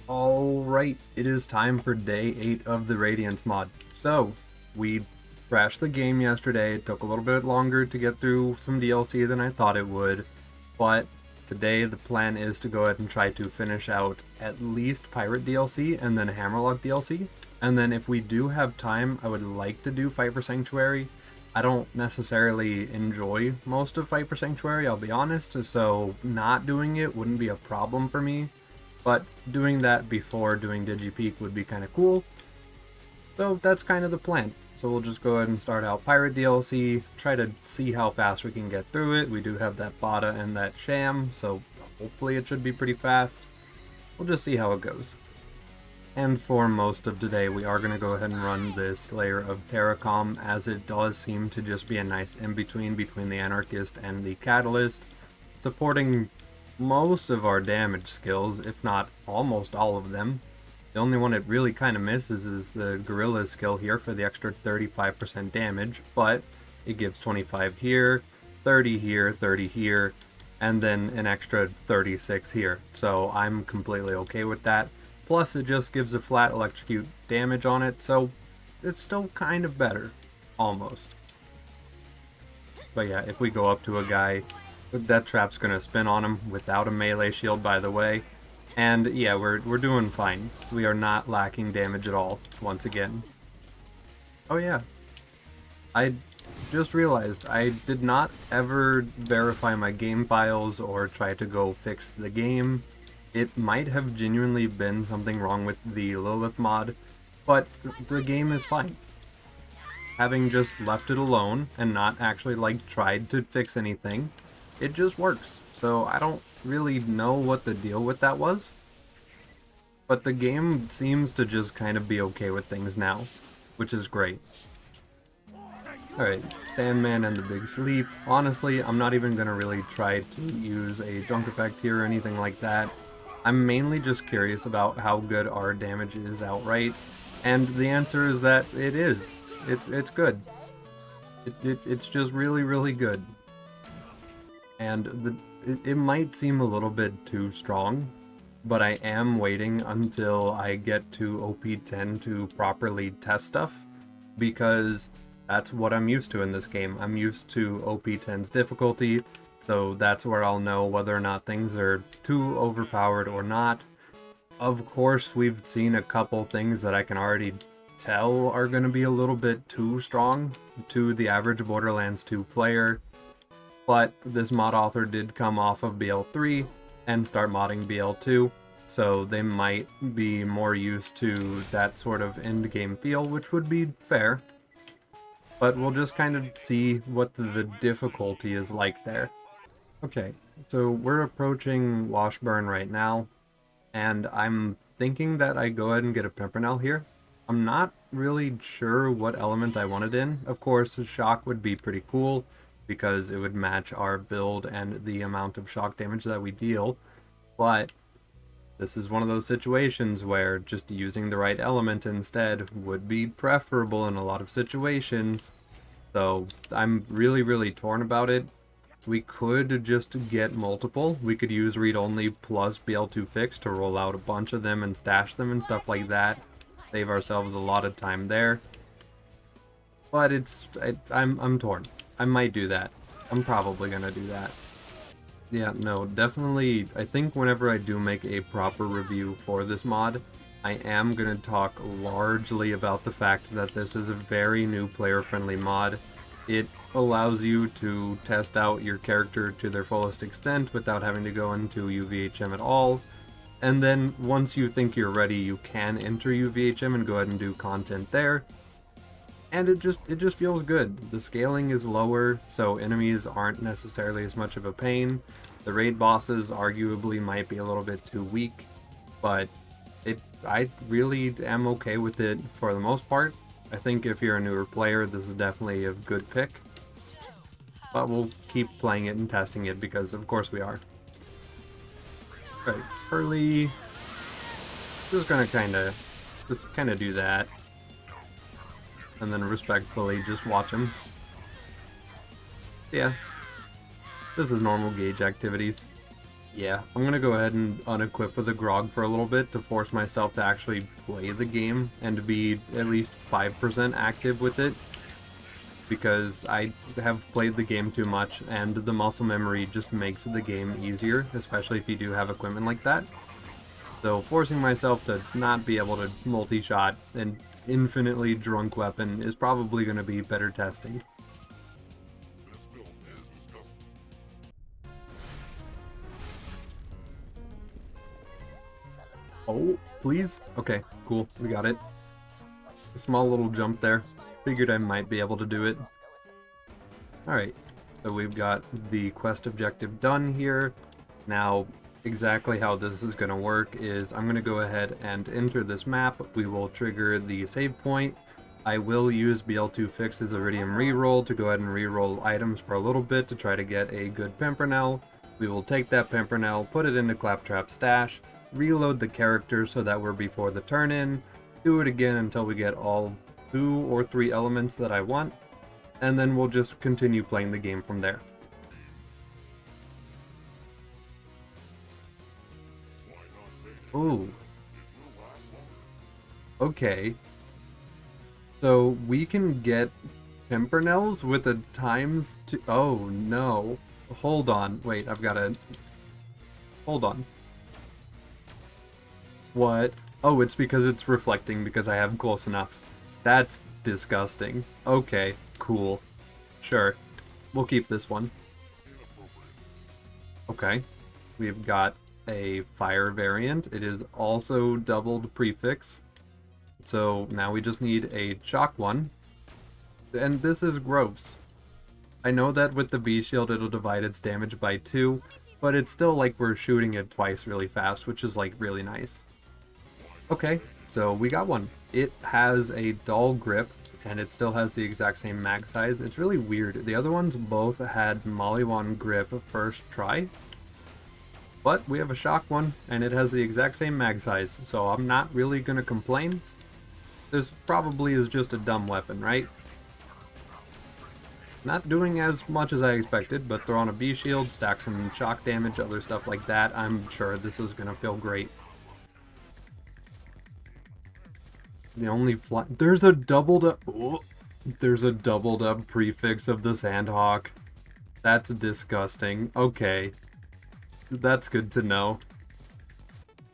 Alright, it is time for day 8 of the Radiance Mod. So, we crashed the game yesterday. It took a little bit longer to get through some DLC than I thought it would, but today the plan is to go ahead and try to finish out at least Pirate DLC and then Hammerlock DLC. And then if we do have time, I would like to do Fight for Sanctuary. I don't necessarily enjoy most of Fight for Sanctuary, I'll be honest, so not doing it wouldn't be a problem for me. But doing that before doing DigiPeak would be kind of cool. So that's kind of the plan. So we'll just go ahead and start out Pirate DLC, try to see how fast we can get through it. We do have that Bada and that Sham, so hopefully it should be pretty fast. We'll just see how it goes. And for most of today, we are going to go ahead and run this layer of Terracom, as it does seem to just be a nice in-between between the Anarchist and the Catalyst, supporting most of our damage skills, if not almost all of them. The only one it really kind of misses is the Gorilla skill here for the extra 35% damage, but it gives 25 here, 30 here, 30 here, and then an extra 36 here. So I'm completely okay with that. Plus it just gives a flat electrocute damage on it, so it's still kind of better. Almost. But yeah, if we go up to a guy, Deathtrap's gonna spin on him without a melee shield, by the way. And yeah, we're doing fine. We are not lacking damage at all, once again. Oh yeah. I just realized I did not ever verify my game files or try to go fix the game. It might have genuinely been something wrong with the Lilith mod, but the game is fine. Having just left it alone and not actually tried to fix anything, it just works. So I don't really know what the deal with that was, but the game seems to just kind of be okay with things now, which is great. Alright, Sandman and the Big Sleep. Honestly, I'm not even going to really try to use a junk effect here or anything like that. I'm mainly just curious about how good our damage is outright, and the answer is that it is. It's good. It's just really, really good. And it might seem a little bit too strong, but I am waiting until I get to OP10 to properly test stuff, because that's what I'm used to in this game. I'm used to OP10's difficulty, so that's where I'll know whether or not things are too overpowered or not. Of course, we've seen a couple things that I can already tell are going to be a little bit too strong to the average Borderlands 2 player. But this mod author did come off of BL3 and start modding BL2, so they might be more used to that sort of end-game feel, which would be fair. But we'll just kind of see what the difficulty is like there. Okay, so we're approaching Washburn right now, and I'm thinking that I go ahead and get a Pimpernel here. I'm not really sure what element I want it in. Of course, shock would be pretty cool, because it would match our build and the amount of shock damage that we deal, but this is one of those situations where just using the right element instead would be preferable in a lot of situations, so I'm really, really torn about it. We could just get multiple. We could use read-only plus BL2 fix to roll out a bunch of them and stash them and stuff like that, save ourselves a lot of time there, but I'm torn. I might do that. I'm probably gonna do that. Yeah, no, definitely, I think whenever I do make a proper review for this mod, I am gonna talk largely about the fact that this is a very new player-friendly mod. It allows you to test out your character to their fullest extent without having to go into UVHM at all. And then once you think you're ready, you can enter UVHM and go ahead and do content there. And it just feels good. The scaling is lower, so enemies aren't necessarily as much of a pain. The raid bosses arguably might be a little bit too weak, but I really am okay with it for the most part. I think if you're a newer player, this is definitely a good pick. But we'll keep playing it and testing it, because of course we are. Right, Hurley. Just gonna kinda do that. And then respectfully just watch him. Yeah. This is normal gauge activities. Yeah, I'm gonna go ahead and unequip the grog for a little bit to force myself to actually play the game and to be at least 5% active with it, because I have played the game too much and the muscle memory just makes the game easier, especially if you do have equipment like that. So forcing myself to not be able to multi-shot an infinitely drunk weapon is probably going to be better testing. Oh, please? Okay, cool. We got it. A small little jump there. Figured I might be able to do it. Alright, so we've got the quest objective done here. Now, exactly how this is going to work is I'm going to go ahead and enter this map. We will trigger the save point. I will use BL2 Fix's Iridium reroll to go ahead and reroll items for a little bit to try to get a good Pimpernel. We will take that Pimpernel, put it into Claptrap Stash, reload the character so that we're before the turn in, do it again until we get all 2 or 3 elements that I want, and then we'll just continue playing the game from there. Ooh. Okay. So we can get Pimpernels with a times 2. Oh no. Hold on. Wait, I've gotta. Hold on. What? Oh, it's because it's reflecting because I have close enough. That's disgusting. Okay, cool. Sure. We'll keep this one. Okay. We've got a fire variant. It is also doubled prefix. So now we just need a shock one. And this is gross. I know that with the B shield it'll divide its damage by 2, but it's still like we're shooting it twice really fast, which is like really nice. Okay, so we got one. It has a dull grip, and it still has the exact same mag size. It's really weird. The other ones both had Maliwan grip first try, but we have a shock one, and it has the exact same mag size, so I'm not really gonna complain. This probably is just a dumb weapon, right? Not doing as much as I expected, but throw on a B shield, stack some shock damage, other stuff like that. I'm sure this is gonna feel great. The only there's a doubled up. Oh, there's a doubled up prefix of the Sandhawk. That's disgusting. Okay, that's good to know.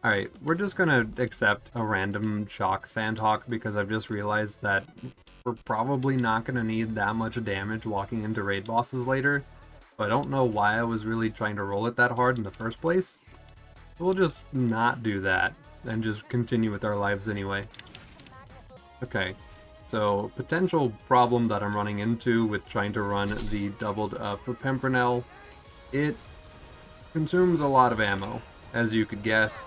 Alright, we're just gonna accept a random shock Sandhawk because I've just realized that we're probably not gonna need that much damage walking into raid bosses later. So I don't know why I was really trying to roll it that hard in the first place. We'll just not do that and just continue with our lives anyway. Okay, so potential problem that I'm running into with trying to run the doubled up Pimpernel, it consumes a lot of ammo, as you could guess.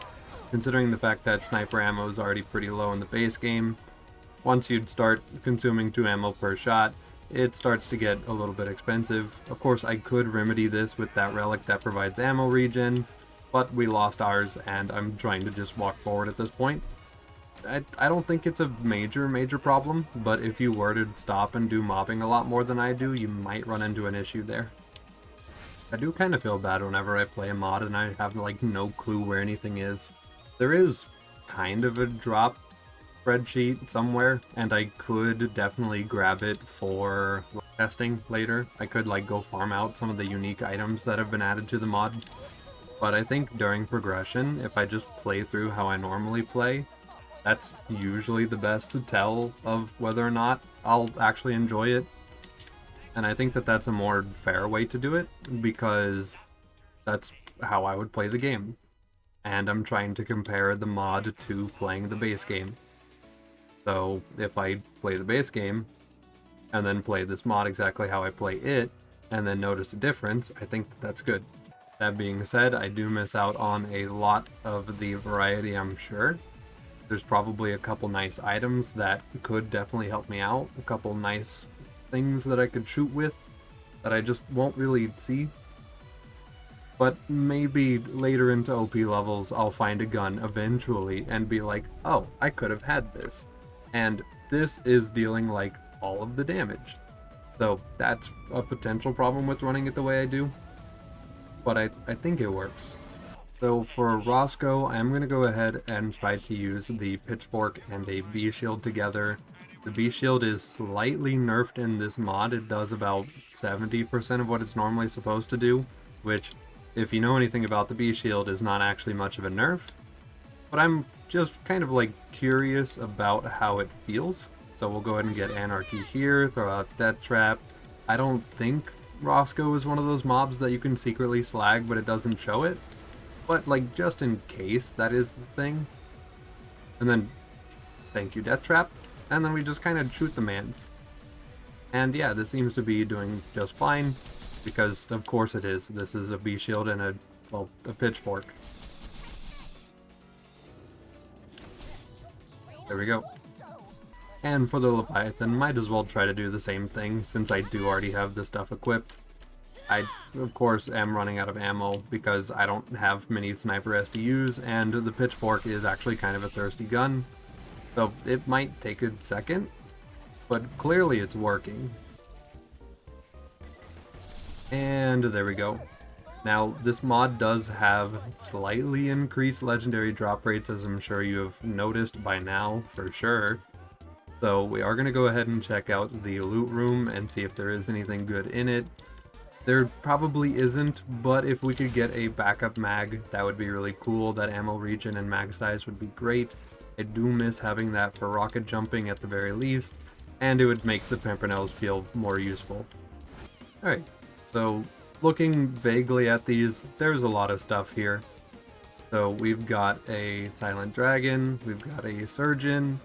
Considering the fact that sniper ammo is already pretty low in the base game, once you'd start consuming 2 ammo per shot, it starts to get a little bit expensive. Of course, I could remedy this with that relic that provides ammo regen, but we lost ours, and I'm trying to just walk forward at this point. I don't think it's a major problem, but if you were to stop and do mobbing a lot more than I do, you might run into an issue there. I do kind of feel bad whenever I play a mod and I have like no clue where anything is. There is kind of a drop spreadsheet somewhere, and I could definitely grab it for testing later. I could like go farm out some of the unique items that have been added to the mod. But I think during progression, if I just play through how I normally play, that's usually the best tell of whether or not I'll actually enjoy it. And I think that that's a more fair way to do it, because that's how I would play the game. And I'm trying to compare the mod to playing the base game. So if I play the base game, and then play this mod exactly how I play it, and then notice a difference, I think that that's good. That being said, I do miss out on a lot of the variety, I'm sure. There's probably a couple nice items that could definitely help me out, a couple nice things that I could shoot with that I just won't really see. But maybe later into OP levels I'll find a gun eventually and be like, oh, I could have had this. And this is dealing like all of the damage. So that's a potential problem with running it the way I do. But I think it works. So for Roscoe, I'm going to go ahead and try to use the Pitchfork and a Bee Shield together. The Bee Shield is slightly nerfed in this mod. It does about 70% of what it's normally supposed to do, which, if you know anything about the Bee Shield, is not actually much of a nerf. But I'm just kind of like curious about how it feels. So we'll go ahead and get Anarchy here, throw out Deathtrap. I don't think Roscoe is one of those mobs that you can secretly slag, but it doesn't show it. But, like, just in case that is the thing. And then, thank you, Deathtrap. And then we just kind of shoot the mans. And yeah, this seems to be doing just fine. Because, of course it is. This is a Bee Shield and a Pitchfork. There we go. And for the Leviathan, might as well try to do the same thing, since I do already have the stuff equipped. I, of course, am running out of ammo because I don't have many sniper SDUs, and the Pitchfork is actually kind of a thirsty gun. So it might take a second, but clearly it's working. And there we go. Now, this mod does have slightly increased legendary drop rates, as I'm sure you have noticed by now, for sure. So we are going to go ahead and check out the loot room and see if there is anything good in it. There probably isn't, but if we could get a backup mag, that would be really cool. That ammo region and mag size would be great. I do miss having that for rocket jumping at the very least, and it would make the Pimpernels feel more useful. Alright, so looking vaguely at these, there's a lot of stuff here. So we've got a Silent Dragon, we've got a Surgeon,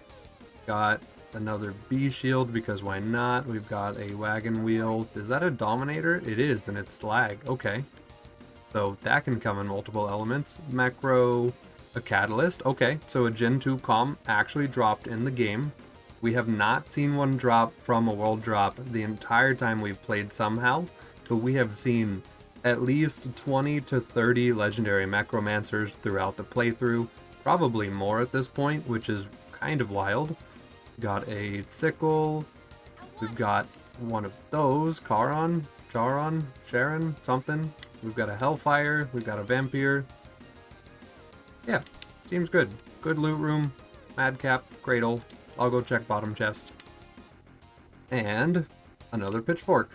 got another Bee Shield, because why not? We've got a Wagon Wheel. Is that a Dominator? It is, and it's slag. Okay. So that can come in multiple elements. Macro, a Catalyst. Okay, so a Gen 2 comm actually dropped in the game. We have not seen one drop from a world drop the entire time we've played somehow, but we have seen at least 20 to 30 legendary Macromancers throughout the playthrough. Probably more at this point, which is kind of wild. Got a Sickle, we've got one of those, Charon, Sharon, something. We've got a Hellfire, we've got a Vampire. Yeah, seems good. Good loot room, Madcap, Cradle. I'll go check bottom chest. And another Pitchfork.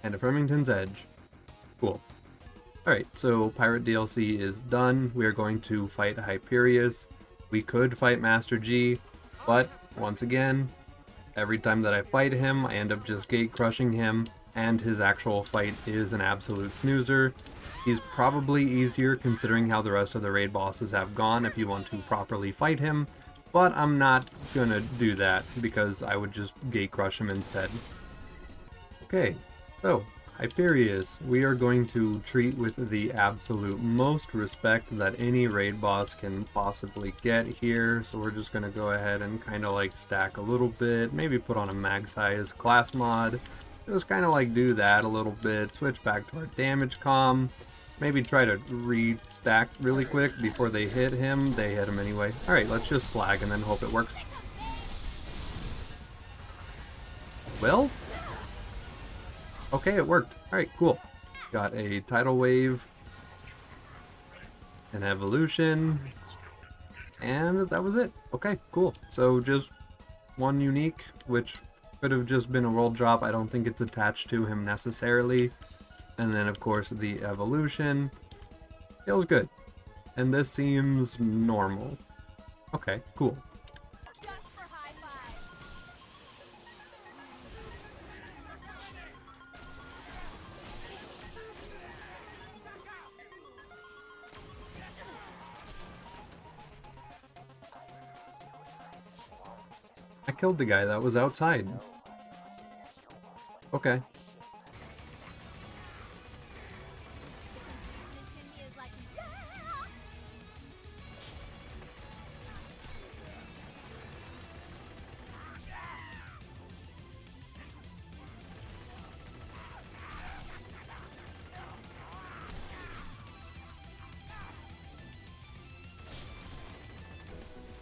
And a Flemington's Edge. Cool. Alright, so Pirate DLC is done. We are going to fight Hyperius. We could fight Master G, but once again, every time that I fight him, I end up just gate crushing him, and his actual fight is an absolute snoozer. He's probably easier considering how the rest of the raid bosses have gone if you want to properly fight him, but I'm not gonna do that because I would just gate crush him instead. Okay, so Hyperius, we are going to treat with the absolute most respect that any raid boss can possibly get here. So we're just going to go ahead and kind of like stack a little bit, maybe put on a mag size class mod, just kind of like do that a little bit, switch back to our damage comm, maybe try to restack really quick before they hit him. They hit him anyway. Alright, let's just slag and then hope it works. Well, okay, it worked. Alright, cool. Got a Tidal Wave, an Evolution, and that was it. Okay, cool. So just one unique, which could have just been a world drop. I don't think it's attached to him necessarily. And then, of course, the Evolution. Feels good. And this seems normal. Okay, cool. I killed the guy that was outside. Okay.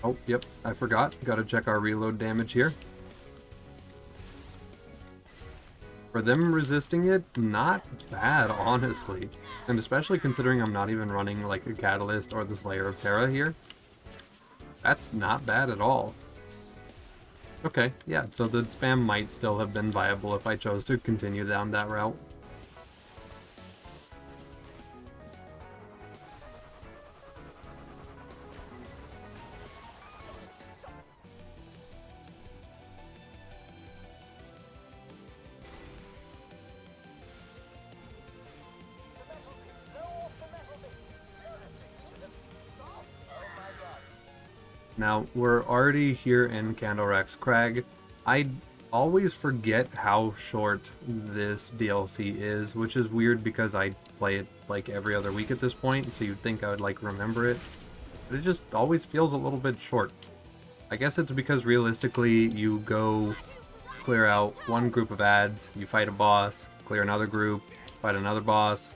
Oh, yep, I forgot. Gotta check our reload damage here. For them resisting it, not bad, honestly. And especially considering I'm not even running like a Catalyst or the Slayer of Terra here. That's not bad at all. Okay, yeah, so the spam might still have been viable if I chose to continue down that route. Now, we're already here in Candlerex Crag. I always forget how short this DLC is, which is weird because I play it like every other week at this point, so you'd think I would like remember it. But it just always feels a little bit short. I guess it's because realistically you go clear out one group of ads, you fight a boss, clear another group, fight another boss,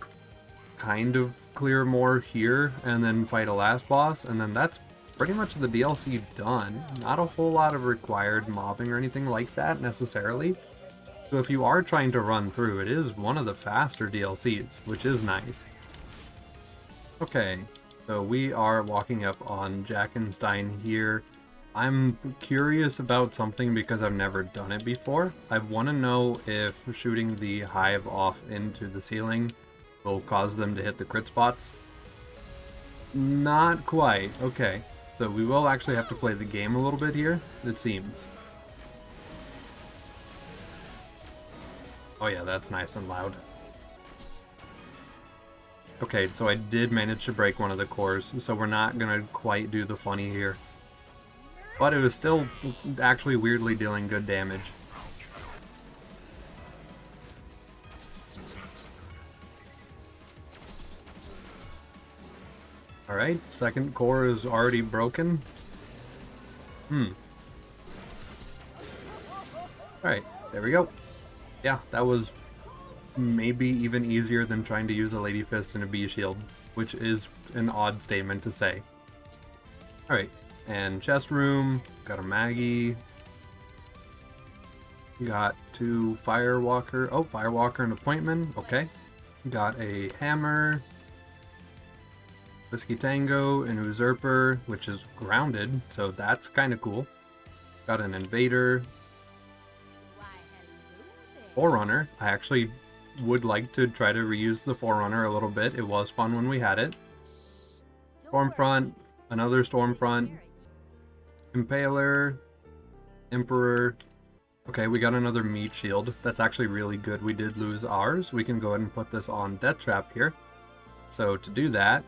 kind of clear more here, and then fight a last boss, and then that's pretty much the DLC done. Not a whole lot of required mobbing or anything like that necessarily. So if you are trying to run through, it is one of the faster DLCs, which is nice. Okay, so we are walking up on Jackenstein here. I'm curious about something because I've never done it before. I want to know if shooting the hive off into the ceiling will cause them to hit the crit spots. Not quite. Okay. So we will actually have to play the game a little bit here, it seems. Oh yeah, that's nice and loud. Okay, so I did manage to break one of the cores, so we're not gonna quite do the funny here. But it was still actually weirdly dealing good damage. Alright, second core is already broken. Alright, there we go. Yeah, that was maybe even easier than trying to use a Lady Fist and a Bee Shield, which is an odd statement to say. Alright, and chest room, got a Maggie. Got two Firewalker, oh, Firewalker and Appointment, okay. Got a Hammer. Whiskey Tango, an Usurper, which is grounded, so that's kind of cool. Got an Invader. Forerunner. I actually would like to try to reuse the Forerunner a little bit. It was fun when we had it. Stormfront, another Stormfront. Impaler. Emperor. Okay, we got another Meat Shield. That's actually really good. We did lose ours. We can go ahead and put this on Deathtrap here. So to do that,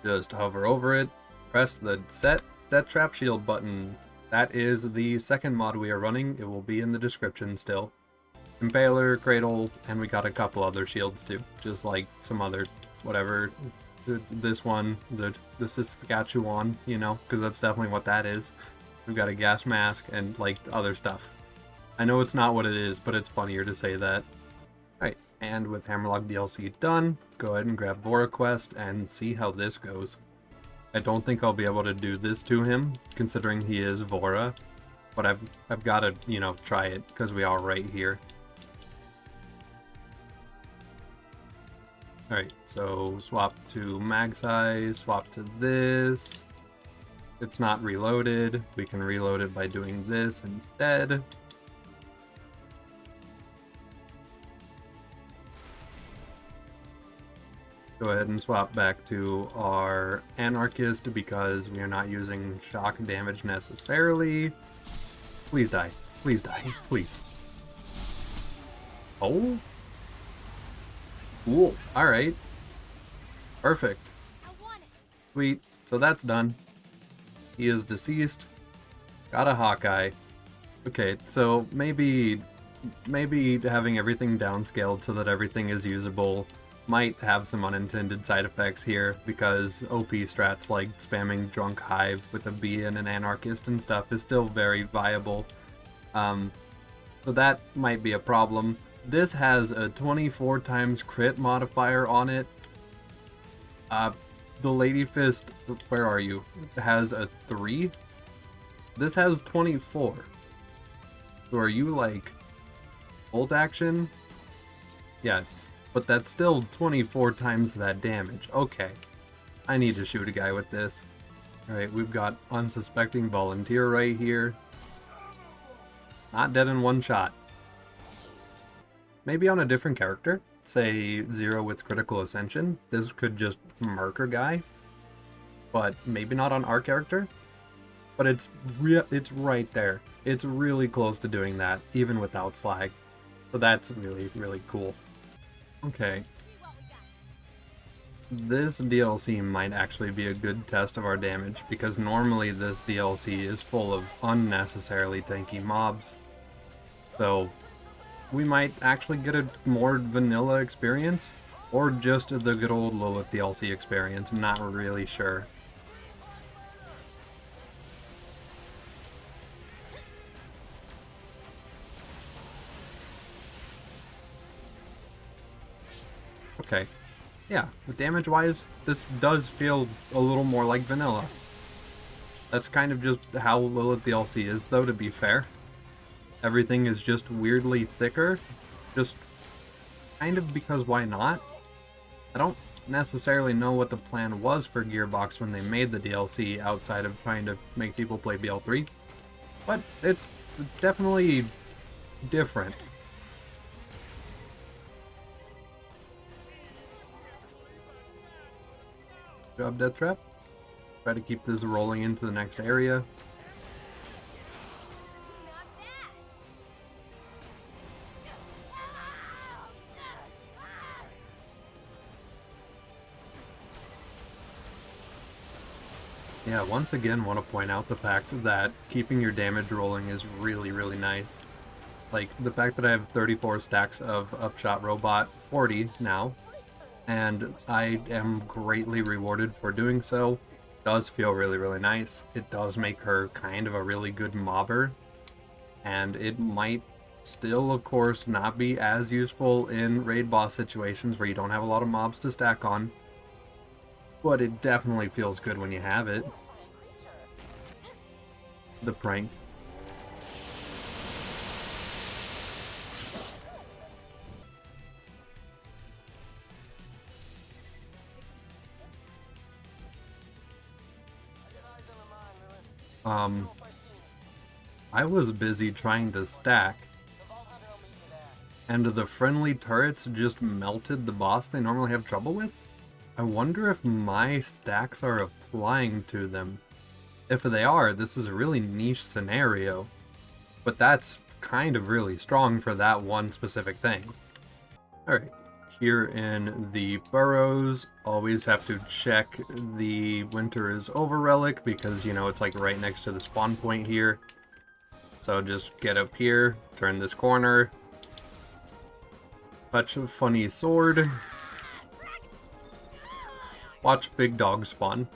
just hover over it, press the Set Deathtrap Shield button. That is the second mod we are running. It will be in the description still. Impaler, Cradle, and we got a couple other shields too. Just like some other, whatever. This one, the Saskatchewan, you know, because that's definitely what that is. We've got a gas mask and like other stuff. I know it's not what it is, but it's funnier to say that. Alright, and with Hammerlock DLC done, go ahead and grab Vora Quest and see how this goes. I don't think I'll be able to do this to him, considering he is Vora, but I've got to, you know, try it, because we are right here. Alright, so swap to mag size, swap to this. It's not reloaded. We can reload it by doing this instead. Go ahead and swap back to our Anarchist because we are not using shock damage necessarily. Please die. Please die. Please. Oh? Cool. Alright. Perfect. Sweet. So that's done. He is deceased. Got a Hawkeye. Okay, so maybe having everything downscaled so that everything is usable might have some unintended side effects here, because OP strats like spamming Drunk Hive with a bee and an Anarchist and stuff is still very viable. So that might be a problem. This has a 24 times crit modifier on it. The Lady Fist, where are you? Has a 3. This has 24. So are you like bolt action? Yes, but that's still 24 times that damage. Okay, I need to shoot a guy with this. Alright, we've got Unsuspecting Volunteer right here. Not dead in one shot. Maybe on a different character, say Zero with Critical Ascension, this could just murk a guy. But maybe not on our character. But it's right there. It's really close to doing that, even without Slag. So that's really, really cool. Okay. This DLC might actually be a good test of our damage, because normally this DLC is full of unnecessarily tanky mobs. So we might actually get a more vanilla experience, or just the good old Lilith DLC experience. I'm not really sure. Okay. Yeah, damage-wise, this does feel a little more like vanilla. That's kind of just how Lilith DLC is, though, to be fair. Everything is just weirdly thicker, just kind of because why not? I don't necessarily know what the plan was for Gearbox when they made the DLC outside of trying to make people play BL3, but it's definitely different. Good job, Deathtrap. Try to keep this rolling into the next area. Yeah, once again, want to point out the fact that keeping your damage rolling is really, really nice. Like, the fact that I have 34 stacks of Upshot Robot, 40 now, and I am greatly rewarded for doing so, does feel really, really nice. It does make her kind of a really good mobber, and it might still, of course, not be as useful in raid boss situations where you don't have a lot of mobs to stack on, but it definitely feels good when you have it. The prank. I was busy trying to stack, and the friendly turrets just melted the boss they normally have trouble with? I wonder if my stacks are applying to them. If they are, this is a really niche scenario, but that's kind of really strong for that one specific thing. Alright, here in the burrows, always have to check the Winter is Over relic because, you know, it's like right next to the spawn point here. So just get up here, turn this corner, touch a funny sword, watch big dog spawn.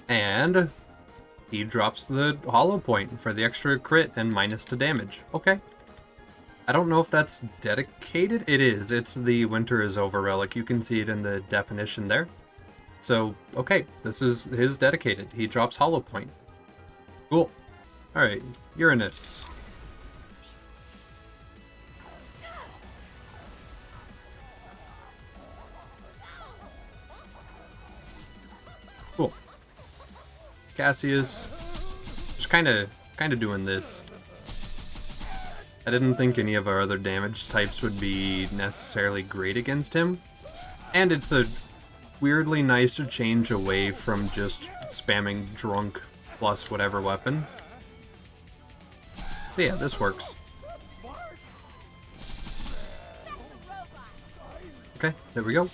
And he drops the hollow point for the extra crit and minus to damage. Okay. I don't know if that's dedicated. It is. It's the Winter is Over relic. You can see it in the definition there. So, okay, this is his dedicated. He drops hollow point. Cool. Alright, Uranus. Cool. Cassius. Just kind of doing this. I didn't think any of our other damage types would be necessarily great against him. And it's a weirdly nice to change away from just spamming drunk plus whatever weapon. So yeah, this works. Okay, there we go.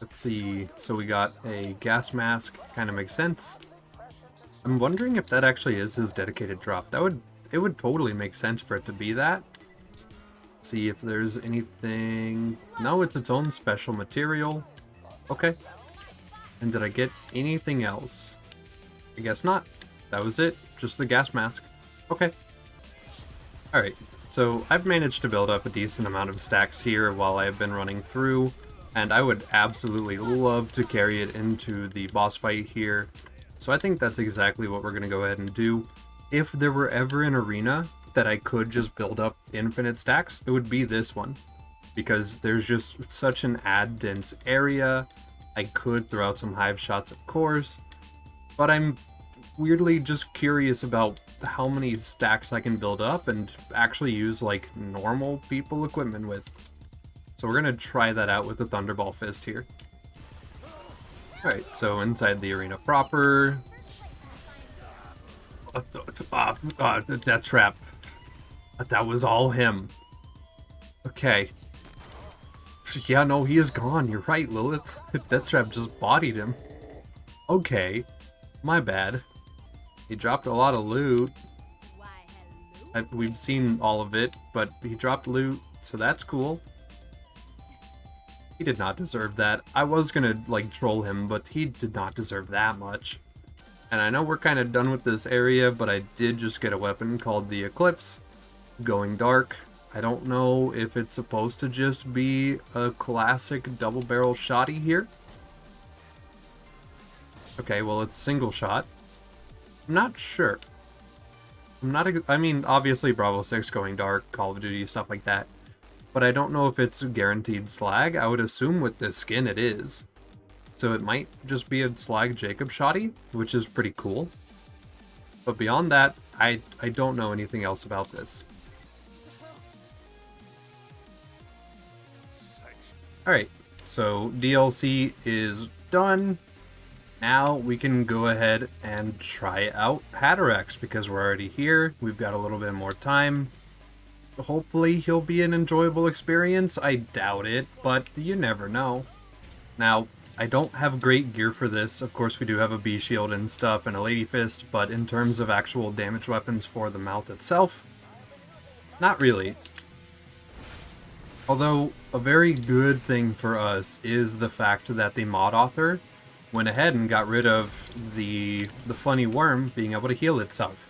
Let's see, so we got a gas mask, kind of makes sense. I'm wondering if that actually is his dedicated drop. It would totally make sense for it to be that. Let's see if there's anything... No, it's its own special material. Okay. And did I get anything else? I guess not. That was it. Just the gas mask. Okay. Alright, so I've managed to build up a decent amount of stacks here while I've been running through, and I would absolutely love to carry it into the boss fight here. So I think that's exactly what we're going to go ahead and do. If there were ever an arena that I could just build up infinite stacks, it would be this one. Because there's just such an ad dense area. I could throw out some hive shots, of course. But I'm weirdly just curious about how many stacks I can build up and actually use like normal people equipment with. So we're going to try that out with the Thunderball Fist here. Alright, so inside the arena proper. The Deathtrap. That was all him. Okay. Yeah, no, he is gone. You're right, Lilith. Deathtrap just bodied him. Okay. My bad. He dropped a lot of loot. We've seen all of it, but he dropped loot, so that's cool. He did not deserve that. I was gonna, like, troll him, but he did not deserve that much. And I know we're kind of done with this area, but I did just get a weapon called the Eclipse. Going dark. I don't know if it's supposed to just be a classic double-barrel shotty here. Okay, well, it's a single shot. I'm not sure. I mean, obviously Bravo 6 going dark, Call of Duty, stuff like that. But I don't know if it's guaranteed slag. I would assume with this skin it is. So it might just be a slag Jacob shotty, which is pretty cool. But beyond that, I don't know anything else about this. Alright, so DLC is done. Now we can go ahead and try out Hatterax because we're already here. We've got a little bit more time. Hopefully he'll be an enjoyable experience. I doubt it, but you never know. Now, I don't have great gear for this. Of course, we do have a bee shield and stuff and a lady fist, but in terms of actual damage weapons for the mount itself, not really. Although, a very good thing for us is the fact that the mod author went ahead and got rid of the funny worm being able to heal itself.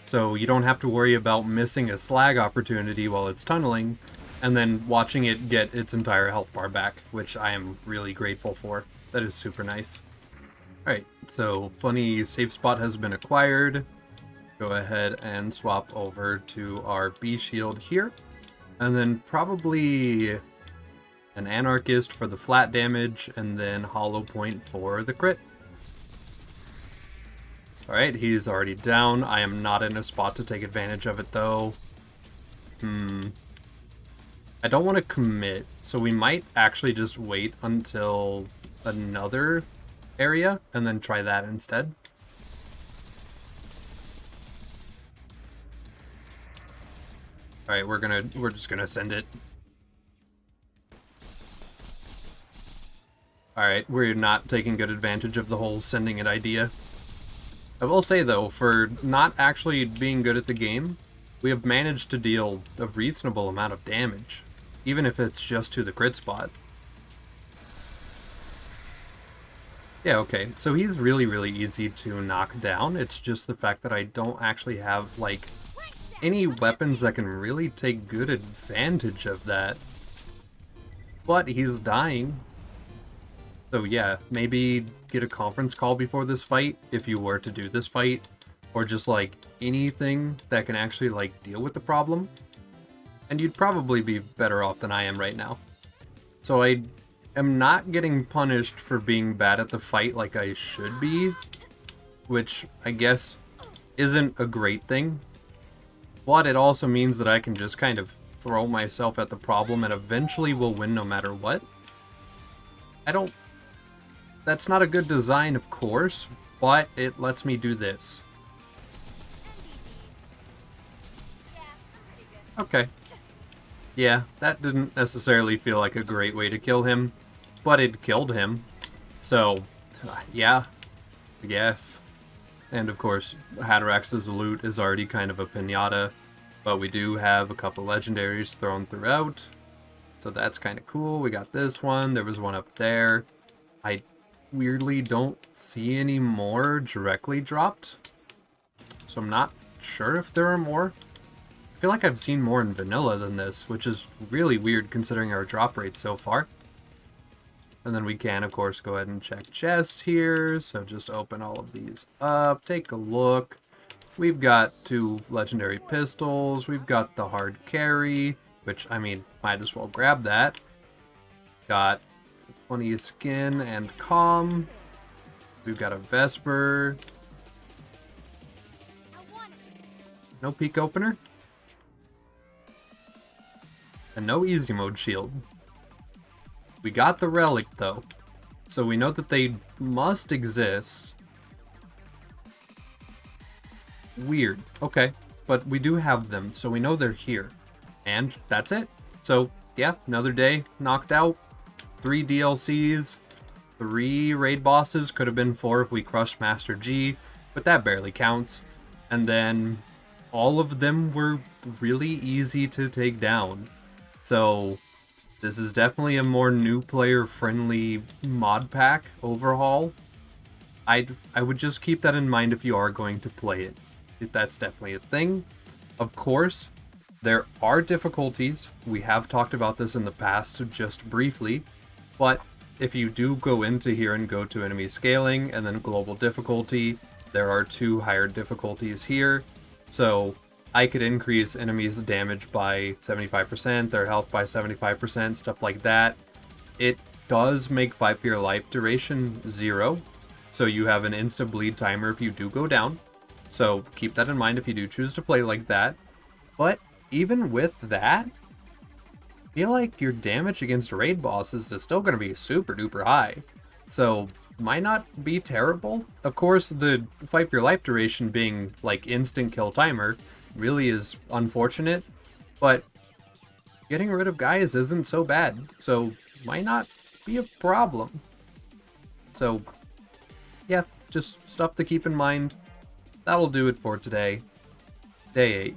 So you don't have to worry about missing a slag opportunity while it's tunneling, and then watching it get its entire health bar back, which I am really grateful for. That is super nice. Alright, so funny safe spot has been acquired. Go ahead and swap over to our bee shield here. And then probably an Anarchist for the flat damage, and then Hollow Point for the crit. Alright, he's already down. I am not in a spot to take advantage of it, though. I don't want to commit, so we might actually just wait until another area, and then try that instead. Alright, we're just gonna send it. Alright, we're not taking good advantage of the whole sending it idea. I will say though, for not actually being good at the game, we have managed to deal a reasonable amount of damage, even if it's just to the crit spot. Yeah, okay, so he's really, really easy to knock down. It's just the fact that I don't actually have, like, any weapons that can really take good advantage of that. But he's dying. So yeah, maybe get a conference call before this fight, if you were to do this fight. Or just, like, anything that can actually, like, deal with the problem. And you'd probably be better off than I am right now. So I am not getting punished for being bad at the fight like I should be. Which, I guess, isn't a great thing. But it also means that I can just kind of throw myself at the problem and eventually will win no matter what. That's not a good design, of course, but it lets me do this. Okay. Yeah, that didn't necessarily feel like a great way to kill him, but it killed him. So, yeah, I guess. And of course, Hatterax's loot is already kind of a pinata, but we do have a couple legendaries thrown throughout, so that's kind of cool. We got this one, there was one up there. I weirdly don't see any more directly dropped, so I'm not sure if there are more. I feel like I've seen more in vanilla than this, which is really weird considering our drop rate so far. And then we can, of course, go ahead and check chests here. So just open all of these up, take a look. We've got 2 legendary pistols. We've got the hard carry, which, I mean, might as well grab that. Got plenty of skin and calm. We've got a Vesper. No peak opener. And no easy mode shield. We got the relic though, so we know that they must exist. Weird. Okay, but we do have them, so we know they're here. And that's it. So yeah, another day knocked out. 3 DLCs, 3 raid bosses. Could have been 4 if we crushed Master G, but that barely counts. And then all of them were really easy to take down. So this is definitely a more new player friendly mod pack overhaul. I would just keep that in mind if you are going to play it. That's definitely a thing. Of course, there are difficulties. We have talked about this in the past just briefly, but if you do go into here and go to enemy scaling and then global difficulty, there are 2 higher difficulties here. So I could increase enemies' damage by 75%, their health by 75%, stuff like that. It does make 5-year life duration 0, so you have an insta bleed timer if you do go down. So keep that in mind if you do choose to play like that. But even with that, I feel like your damage against raid bosses is still going to be super duper high. So might not be terrible. Of course, the 5-year life duration being like instant kill timer really is unfortunate, but getting rid of guys isn't so bad, so might not be a problem. So yeah, just stuff to keep in mind. That'll do it for today. Day 8.